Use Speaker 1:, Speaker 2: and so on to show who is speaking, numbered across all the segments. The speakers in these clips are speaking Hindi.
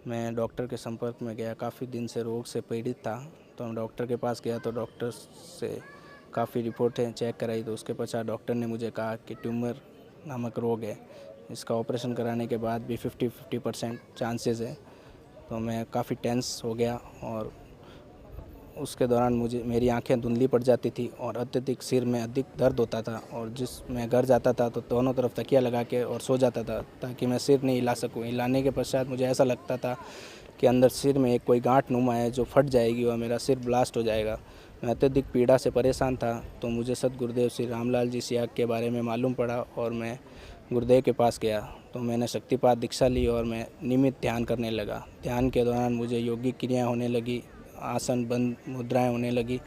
Speaker 1: मैं डॉक्टर के संपर्क में गया, काफ़ी दिन से रोग से पीड़ित था। तो हम डॉक्टर के पास गया तो डॉक्टर से काफ़ी रिपोर्टें चेक कराई, तो उसके पश्चात डॉक्टर ने मुझे कहा कि ट्यूमर नामक रोग है, इसका ऑपरेशन कराने के बाद भी 50% चांसेस है। तो मैं काफ़ी टेंस हो गया और उसके दौरान मेरी आंखें धुंधली पड़ जाती थी और अत्यधिक सिर में अधिक दर्द होता था, और मैं घर जाता था तो दोनों तरफ तकिया लगा के और सो जाता था ताकि मैं सिर नहीं हिला सकूं। हिलाने के पश्चात मुझे ऐसा लगता था कि अंदर सिर में एक कोई गांठ नुमा है जो फट जाएगी और मेरा सिर ब्लास्ट हो जाएगा। मैं अत्यधिक पीड़ा से परेशान था। तो मुझे सतगुरुदेव श्री रामलाल जी सियाग के बारे में मालूम पड़ा और मैं गुरुदेव के पास गया। तो मैंने शक्तिपात दीक्षा ली और मैं नियमित ध्यान करने लगा। ध्यान के दौरान मुझे योगिक क्रियाएँ होने लगी, आसन बंद मुद्राएं होने लगी।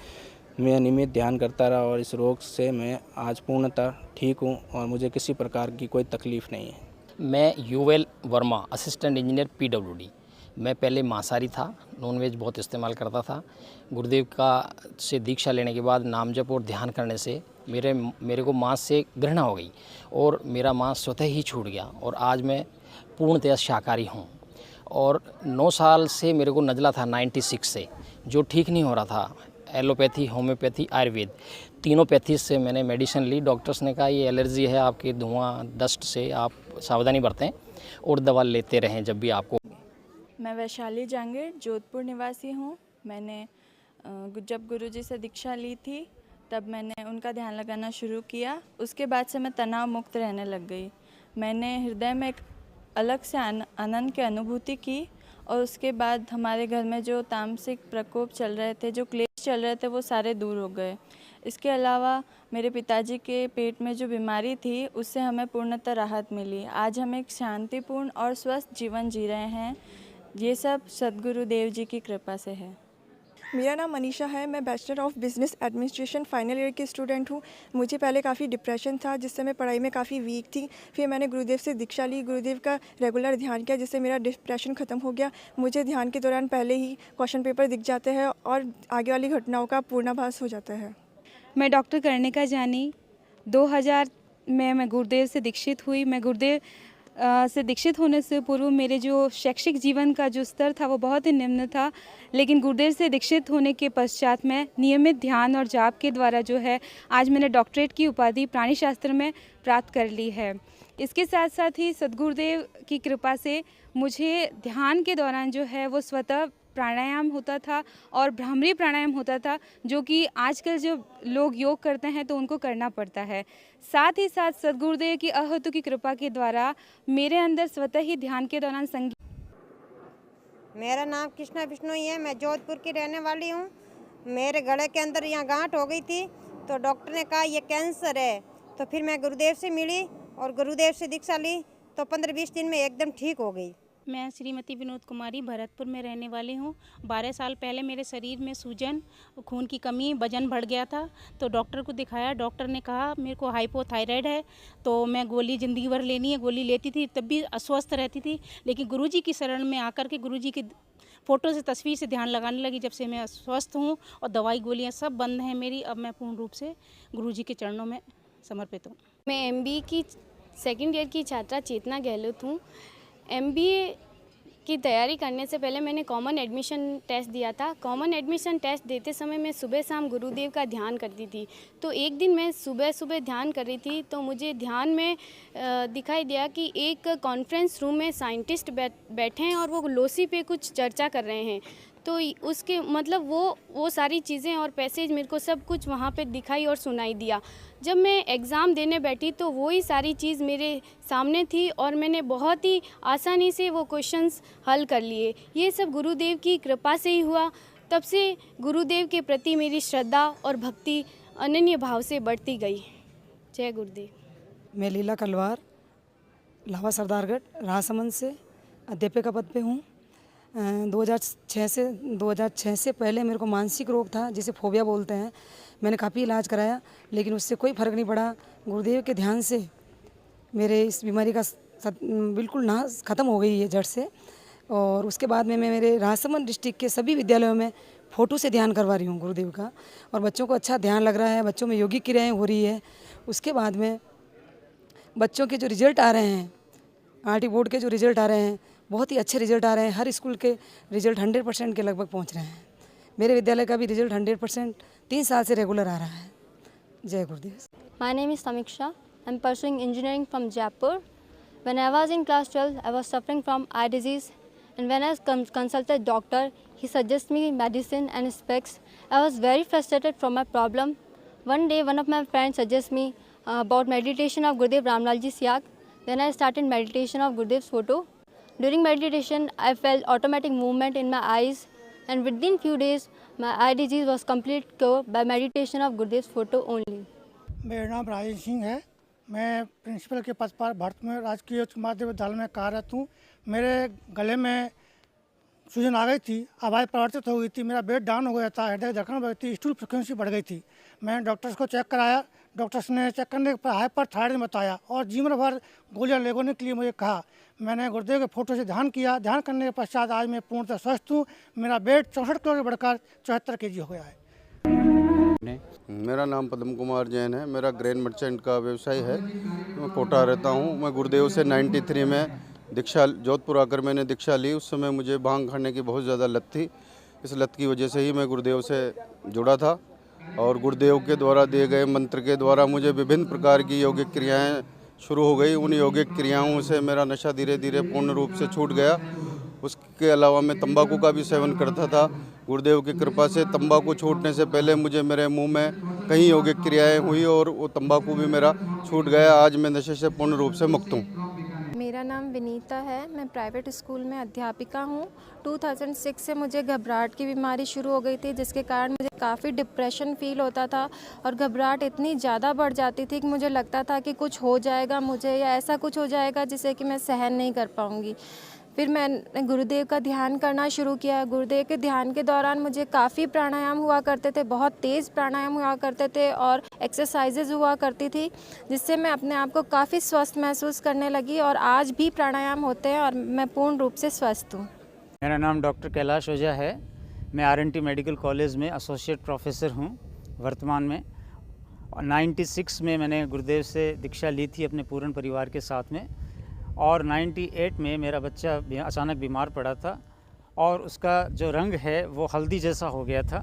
Speaker 1: मैं नियमित ध्यान करता रहा और इस रोग से मैं आज पूर्णतः ठीक हूं और मुझे किसी प्रकार की कोई तकलीफ़ नहीं है।
Speaker 2: मैं UL Verma, assistant engineer PWD. मैं पहले मांसाहारी था, नॉनवेज बहुत इस्तेमाल करता था। गुरुदेव का से दीक्षा लेने के बाद नाम जप और ध्यान करने से मेरे को मांस से घृणा हो गई और मेरा मांस स्वतः ही छूट गया और आज मैं पूर्णतः शाकाहारी हूँ। और 9 साल से मेरे को नज़ला था 96 से, जो ठीक नहीं हो रहा था। एलोपैथी, होम्योपैथी, आयुर्वेद तीनों पैथीज से मैंने मेडिसिन ली। डॉक्टर्स ने कहा ये एलर्जी है आपके धुआं डस्ट से, आप सावधानी बरतें और दवा लेते रहें जब भी आपको।
Speaker 3: मैं वैशाली जांगीर जोधपुर निवासी हूँ। मैंने जब गुरुजी से दीक्षा ली थी तब मैंने उनका ध्यान लगाना शुरू किया। उसके बाद से मैं तनाव मुक्त रहने लग गई। मैंने हृदय में एक अलग से आनंद की अनुभूति की और उसके बाद हमारे घर में जो तामसिक प्रकोप चल रहे थे, जो क्लेश चल रहे थे, वो सारे दूर हो गए। इसके अलावा मेरे पिताजी के पेट में जो बीमारी थी उससे हमें पूर्णतः राहत मिली। आज हम एक शांतिपूर्ण और स्वस्थ जीवन जी रहे हैं। ये सब सद्गुरुदेव जी की कृपा से है।
Speaker 4: मेरा नाम मनीषा है। मैं bachelor of business administration final year की स्टूडेंट हूँ। मुझे पहले काफ़ी डिप्रेशन था जिससे मैं पढ़ाई में काफ़ी वीक थी। फिर मैंने गुरुदेव से दीक्षा ली, गुरुदेव का रेगुलर ध्यान किया जिससे मेरा डिप्रेशन ख़त्म हो गया। मुझे ध्यान के दौरान पहले ही क्वेश्चन पेपर दिख जाते हैं और आगे वाली घटनाओं का पूर्णाभास हो जाता है।
Speaker 5: मैं डॉक्टर कर्णिका जानी 2000 में मैं गुरुदेव से दीक्षित हुई। मैं गुरुदेव से दीक्षित होने से पूर्व मेरे जो शैक्षिक जीवन का जो स्तर था वो बहुत ही निम्न था, लेकिन गुरुदेव से दीक्षित होने के पश्चात मैं नियमित ध्यान और जाप के द्वारा जो है आज मैंने डॉक्टरेट की उपाधि प्राणी शास्त्र में प्राप्त कर ली है। इसके साथ साथ ही सद्गुरुदेव की कृपा से मुझे ध्यान के दौरान जो है वो स्वतः प्राणायाम होता था और भ्रामरी प्राणायाम होता था, जो कि आजकल जो लोग योग करते हैं तो उनको करना पड़ता है। साथ ही साथ सद्गुरुदेव की अहेतुक की कृपा के द्वारा मेरे अंदर स्वतः ही ध्यान के दौरान संगीत।
Speaker 6: मेरा नाम कृष्णा बिश्नोई है। मैं जोधपुर की रहने वाली हूँ। मेरे गले के अंदर यहाँ गांठ हो गई थी तो डॉक्टर ने कहा ये कैंसर है। तो फिर मैं गुरुदेव से मिली और गुरुदेव से दीक्षा ली तो 15-20 दिन में एकदम ठीक हो गई।
Speaker 7: मैं श्रीमती विनोद कुमारी भरतपुर में रहने वाली हूँ। 12 साल पहले मेरे शरीर में सूजन, खून की कमी, वजन बढ़ गया था तो डॉक्टर को दिखाया। डॉक्टर ने कहा मेरे को हाइपोथायराइड है। तो मैं गोली ज़िंदगी भर लेनी है, गोली लेती थी तब भी अस्वस्थ रहती थी। लेकिन गुरुजी की शरण में आकर के गुरुजी की फ़ोटो से तस्वीर से ध्यान लगाने लगी, जब से मैं स्वस्थ हूँ और दवाई गोलियाँ सब बंद हैं मेरी। अब मैं पूर्ण रूप से गुरुजी के चरणों में समर्पित हूँ।
Speaker 8: मैं MBA की सेकेंड ईयर की छात्रा चेतना गहलोत हूँ। MBA की तैयारी करने से पहले मैंने कॉमन एडमिशन टेस्ट दिया था। कॉमन एडमिशन टेस्ट देते समय मैं सुबह शाम गुरुदेव का ध्यान करती थी। तो एक दिन मैं सुबह सुबह ध्यान कर रही थी तो मुझे ध्यान में दिखाई दिया कि एक कॉन्फ्रेंस रूम में साइंटिस्ट बैठे हैं और वो लोसी पे कुछ चर्चा कर रहे हैं। तो उसके मतलब वो सारी चीज़ें और पैसेज मेरे को सब कुछ वहाँ पे दिखाई और सुनाई दिया। जब मैं एग्ज़ाम देने बैठी तो वही सारी चीज़ मेरे सामने थी और मैंने बहुत ही आसानी से वो क्वेश्चंस हल कर लिए। ये सब गुरुदेव की कृपा से ही हुआ। तब से गुरुदेव के प्रति मेरी श्रद्धा और भक्ति अनन्य भाव से बढ़ती गई। जय गुरुदेव।
Speaker 9: मैं लीला कलवार, लावा सरदारगढ़ राजसमंद से अध्यापिका पद पे हूँ। 2006 से पहले मेरे को मानसिक रोग था जिसे फोबिया बोलते हैं। मैंने काफ़ी इलाज कराया लेकिन उससे कोई फ़र्क नहीं पड़ा। गुरुदेव के ध्यान से मेरे इस बीमारी का बिल्कुल नाश ख़त्म हो गई है जड़ से। और उसके बाद में मैं मेरे राजसमंद डिस्ट्रिक्ट के सभी विद्यालयों में फ़ोटो से ध्यान करवा रही हूँ गुरुदेव का, और बच्चों को अच्छा ध्यान लग रहा है। बच्चों में योगिक क्रियाएँ हो रही है। उसके बाद में बच्चों के जो रिजल्ट आ रहे हैं, RT बोर्ड के जो रिजल्ट आ रहे हैं बहुत ही अच्छे रिजल्ट आ रहे हैं। हर स्कूल के रिजल्ट 100% के लगभग पहुंच रहे हैं। मेरे विद्यालय का भी रिजल्ट 100% 3 साल से रेगुलर आ रहा है। जय गुरुदेव।
Speaker 10: My name is Samiksha. I'm pursuing engineering from Jaipur. When I was in class 12, I was suffering from eye disease, and when I consulted doctor, he suggested me medicine and specs. I was very frustrated from my problem. One day, one of my friends suggested me about meditation of Gurudev Ramlalji Siag. Then I started meditation of Gurudev's photo. During meditation, I felt automatic movement in my eyes, and within few days, my eye disease was complete cure by meditation of Gurudev's photo only.
Speaker 11: मेरा नाम राजेश सिंह है। मैं प्रिंसिपल के पद पर भारत में राजकीय उच्च माध्यमिक विद्यालय में कार्यरत हूँ। मेरे गले में सूजन आ गई थी, आवाज़ परिवर्तित हो गई थी, मेरा वेट डाउन हो गया था, हृदय धड़कन बढ़ गई थी, स्टूल फ्रिक्वेंसी बढ़ गई थी। मैंने डॉक्टर्स को चेक कराया, डॉक्टर्स ने चेक करने पर हाइपरथायराइड बताया और जीवन भर गोलियां लेने के लिए मुझे कहा। मैंने गुरुदेव के फोटो से ध्यान किया, ध्यान करने के पश्चात आज मैं पूर्णतः स्वस्थ हूँ। मेरा वेट 64 किलो से बढ़कर 74 kg हो गया है।
Speaker 12: मेरा नाम पद्म कुमार जैन है। मेरा ग्रेन मर्चेंट का व्यवसाय है। मैं कोटा रहता हूँ। मैं गुरुदेव से 93 में दीक्षा जोधपुर आकर मैंने दीक्षा ली। उस समय मुझे भांग खाने की बहुत ज़्यादा लत थी। इस लत की वजह से ही मैं गुरुदेव से जुड़ा था और गुरुदेव के द्वारा दिए गए मंत्र के द्वारा मुझे विभिन्न प्रकार की यौगिक क्रियाएं शुरू हो गई। उन यौगिक क्रियाओं से मेरा नशा धीरे धीरे पूर्ण रूप से छूट गया। उसके अलावा मैं तंबाकू का भी सेवन करता था। गुरुदेव की कृपा से तंबाकू छूटने से पहले मुझे मेरे मुंह में कई यौगिक क्रियाएं हुई और वो तंबाकू भी मेरा छूट गया। आज मैं नशे से पूर्ण रूप से मुक्त हूँ।
Speaker 13: मेरा नाम विनीता है। मैं प्राइवेट स्कूल में अध्यापिका हूँ। 2006 से मुझे घबराहट की बीमारी शुरू हो गई थी, जिसके कारण मुझे काफ़ी डिप्रेशन फील होता था और घबराहट इतनी ज़्यादा बढ़ जाती थी कि मुझे लगता था कि कुछ हो जाएगा मुझे या ऐसा कुछ हो जाएगा जिसे कि मैं सहन नहीं कर पाऊँगी। फिर मैंने गुरुदेव का ध्यान करना शुरू किया। गुरुदेव के ध्यान के दौरान मुझे काफ़ी प्राणायाम हुआ करते थे, बहुत तेज़ प्राणायाम हुआ करते थे और एक्सरसाइजेज हुआ करती थी, जिससे मैं अपने आप को काफ़ी स्वस्थ महसूस करने लगी और आज भी प्राणायाम होते हैं और मैं पूर्ण रूप से स्वस्थ हूँ।
Speaker 14: मेरा नाम डॉक्टर कैलाश ओझा है। मैं RNT मेडिकल कॉलेज में एसोसिएट प्रोफेसर हूँ वर्तमान में। 96 में मैंने गुरुदेव से दीक्षा ली थी अपने पूर्ण परिवार के साथ में और 98 में मेरा बच्चा अचानक बीमार पड़ा था और उसका जो रंग है वो हल्दी जैसा हो गया था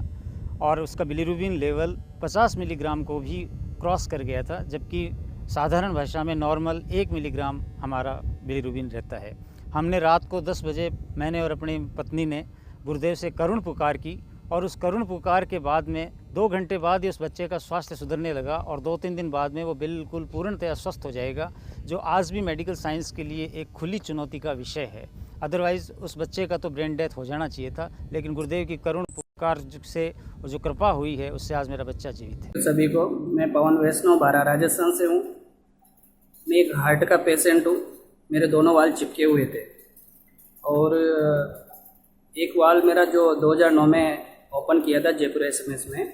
Speaker 14: और उसका बिलीरुबिन लेवल 50 मिलीग्राम को भी क्रॉस कर गया था, जबकि साधारण भाषा में नॉर्मल 1 मिलीग्राम हमारा बिलीरुबिन रहता है। हमने रात को 10 बजे मैंने और अपनी पत्नी ने गुरुदेव से करुण पुकार की और उस करुण पुकार के बाद में 2 घंटे बाद ही उस बच्चे का स्वास्थ्य सुधरने लगा और 2-3 दिन बाद में वो बिल्कुल पूर्णतः स्वस्थ हो जाएगा, जो आज भी मेडिकल साइंस के लिए एक खुली चुनौती का विषय है। अदरवाइज़ उस बच्चे का तो ब्रेन डेथ हो जाना चाहिए था, लेकिन गुरुदेव की करुण पुकार से जो कृपा हुई है उससे आज मेरा बच्चा जीवित है।
Speaker 15: सभी को, मैं पवन वैष्णव बारा राजस्थान से हूँ। मैं एक हार्ट का पेशेंट हूँ। मेरे दोनों वाल चिपके हुए थे और एक वाल मेरा जो 2009 में ओपन किया था जयपुर SMS में,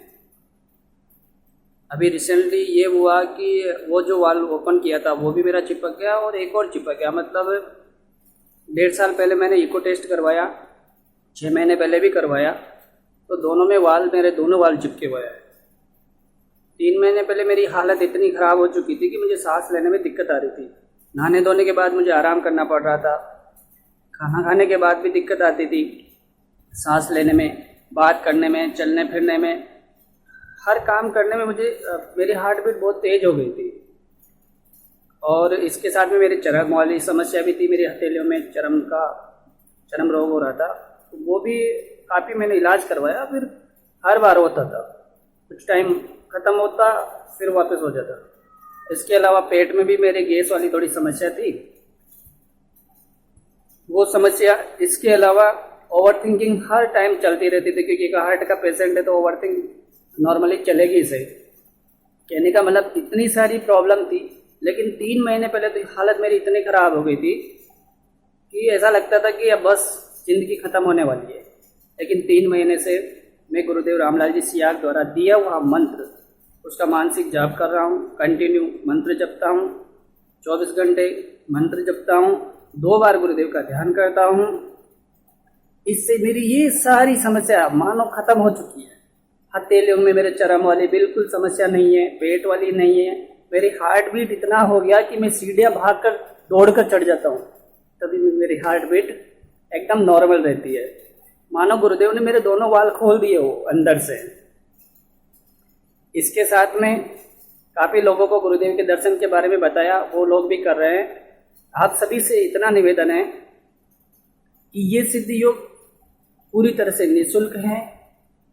Speaker 15: अभी रिसेंटली ये हुआ कि वो जो वाल ओपन किया था वो भी मेरा चिपक गया और एक और चिपक गया। मतलब 1.5 साल पहले मैंने इको टेस्ट करवाया, 6 महीने पहले भी करवाया, तो दोनों में वाल मेरे दोनों वाल चिपके हुए हैं। 3 महीने पहले मेरी हालत इतनी ख़राब हो चुकी थी कि मुझे सांस लेने में दिक्कत आ रही थी। नहाने धोने के बाद मुझे आराम करना पड़ रहा था, खाना खाने के बाद भी दिक्कत आती थी, सांस लेने में, बात करने में, चलने फिरने में, हर काम करने में मुझे मेरी हार्ट बीट बहुत तेज़ हो गई थी। और इसके साथ में मेरी चर्म वाली समस्या भी थी। मेरी हथेलियों में चर्म रोग हो रहा था, तो वो भी काफ़ी मैंने इलाज करवाया, फिर हर बार होता था, कुछ टाइम ख़त्म होता फिर वापस हो जाता। इसके अलावा पेट में भी मेरे गैस वाली थोड़ी समस्या थी, वो समस्या। इसके अलावा ओवर थिंकिंग हर टाइम चलती रहती थी, क्योंकि एक हार्ट का पेशेंट है तो ओवर थिंक नॉर्मली चलेगी ही सही। कहने का मतलब इतनी सारी प्रॉब्लम थी, लेकिन 3 महीने पहले तो हालत मेरी इतनी ख़राब हो गई थी कि ऐसा लगता था कि अब बस ज़िंदगी ख़त्म होने वाली है। लेकिन 3 महीने से मैं गुरुदेव रामलाल जी सियाग द्वारा दिया हुआ मंत्र, उसका मानसिक जाप कर रहा हूँ, कंटिन्यू मंत्र जपता हूँ, 24 घंटे मंत्र जपता हूँ, 2 बार गुरुदेव का ध्यान करता हूँ। इससे मेरी ये सारी समस्या मानो ख़त्म हो चुकी है। हथेलियों में मेरे चर्म वाली बिल्कुल समस्या नहीं है, पेट वाली नहीं है। मेरी हार्ट बीट इतना हो गया कि मैं सीढ़ियाँ भागकर दौड़कर चढ़ जाता हूँ, तभी मेरी हार्ट बीट एकदम नॉर्मल रहती है। मानो गुरुदेव ने मेरे दोनों वाल खोल दिए हो अंदर से। इसके साथ में काफ़ी लोगों को गुरुदेव के दर्शन के बारे में बताया, वो लोग भी कर रहे हैं। आप सभी से इतना निवेदन है कि ये सिद्धि योग पूरी तरह से निःशुल्क है,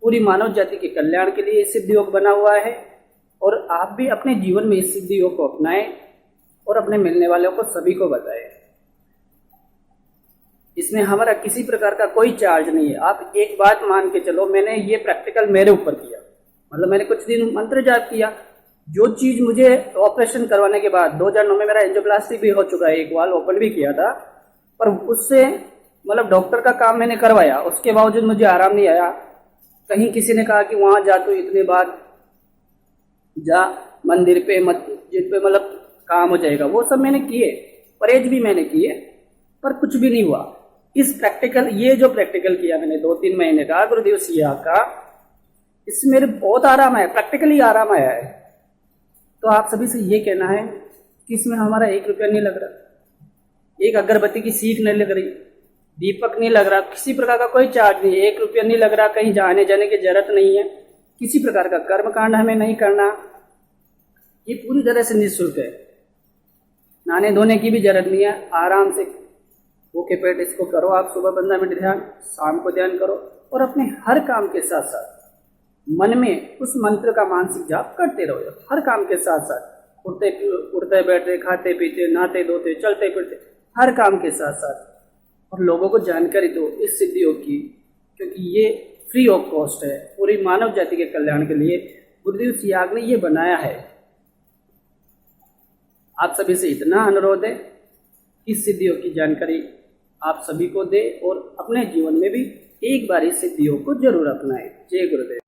Speaker 15: पूरी मानव जाति के कल्याण के लिए सिद्धि योग बना हुआ है, और आप भी अपने जीवन में इस सिद्धि योग को अपनाएं और अपने मिलने वालों को सभी को बताएं। इसमें हमारा किसी प्रकार का कोई चार्ज नहीं है। आप एक बात मान के चलो, मैंने ये प्रैक्टिकल मेरे ऊपर किया, मतलब मैंने कुछ दिन मंत्र जाप किया। जो चीज़ मुझे ऑपरेशन करवाने के बाद 2009 में मेरा एंजियोप्लास्टी भी हो चुका है, एक वाल ओपन भी किया था, पर उससे मतलब डॉक्टर का काम मैंने करवाया, उसके बावजूद मुझे आराम नहीं आया। कहीं किसी ने कहा कि वहाँ जा तो इतने बाद जा मंदिर पे मस्जिद पे मतलब काम हो जाएगा, वो सब मैंने किए, परहेज भी मैंने किए, पर कुछ भी नहीं हुआ। इस प्रैक्टिकल, ये जो प्रैक्टिकल किया मैंने 2-3 महीने का गुरुदेव सिया का, इसमें मेरे बहुत आराम आया, प्रैक्टिकली आराम आया है। तो आप सभी से ये कहना है कि इसमें हमारा 1 रुपया नहीं लग रहा, एक अगरबत्ती की सीख नहीं लग रही, दीपक नहीं लग रहा, किसी प्रकार का कोई चार्ज नहीं है, 1 रुपया नहीं लग रहा, कहीं जाने जाने की जरूरत नहीं है, किसी प्रकार का कर्मकांड हमें नहीं करना, ये पूरी तरह से निःशुल्क है। नहाने धोने की भी जरूरत नहीं है, आराम से भूखे पेट इसको करो। आप सुबह 15 मिनट ध्यान, शाम को ध्यान करो, और अपने हर काम के साथ साथ मन में उस मंत्र का मानसिक जाप करते रहो। हर काम के साथ साथ उठते बैठते, खाते पीते, नहाते धोते, चलते फिरते, हर काम के साथ साथ, और लोगों को जानकारी दो इस सिद्धि योग की, क्योंकि ये फ्री ऑफ कॉस्ट है, पूरी मानव जाति के कल्याण के लिए गुरुदेव सियाग ने ये बनाया है। आप सभी से इतना अनुरोध है कि इस सिद्धि योग की जानकारी आप सभी को दे, और अपने जीवन में भी एक बार इस सिद्धि योग को जरूर अपनाएं। जय गुरुदेव।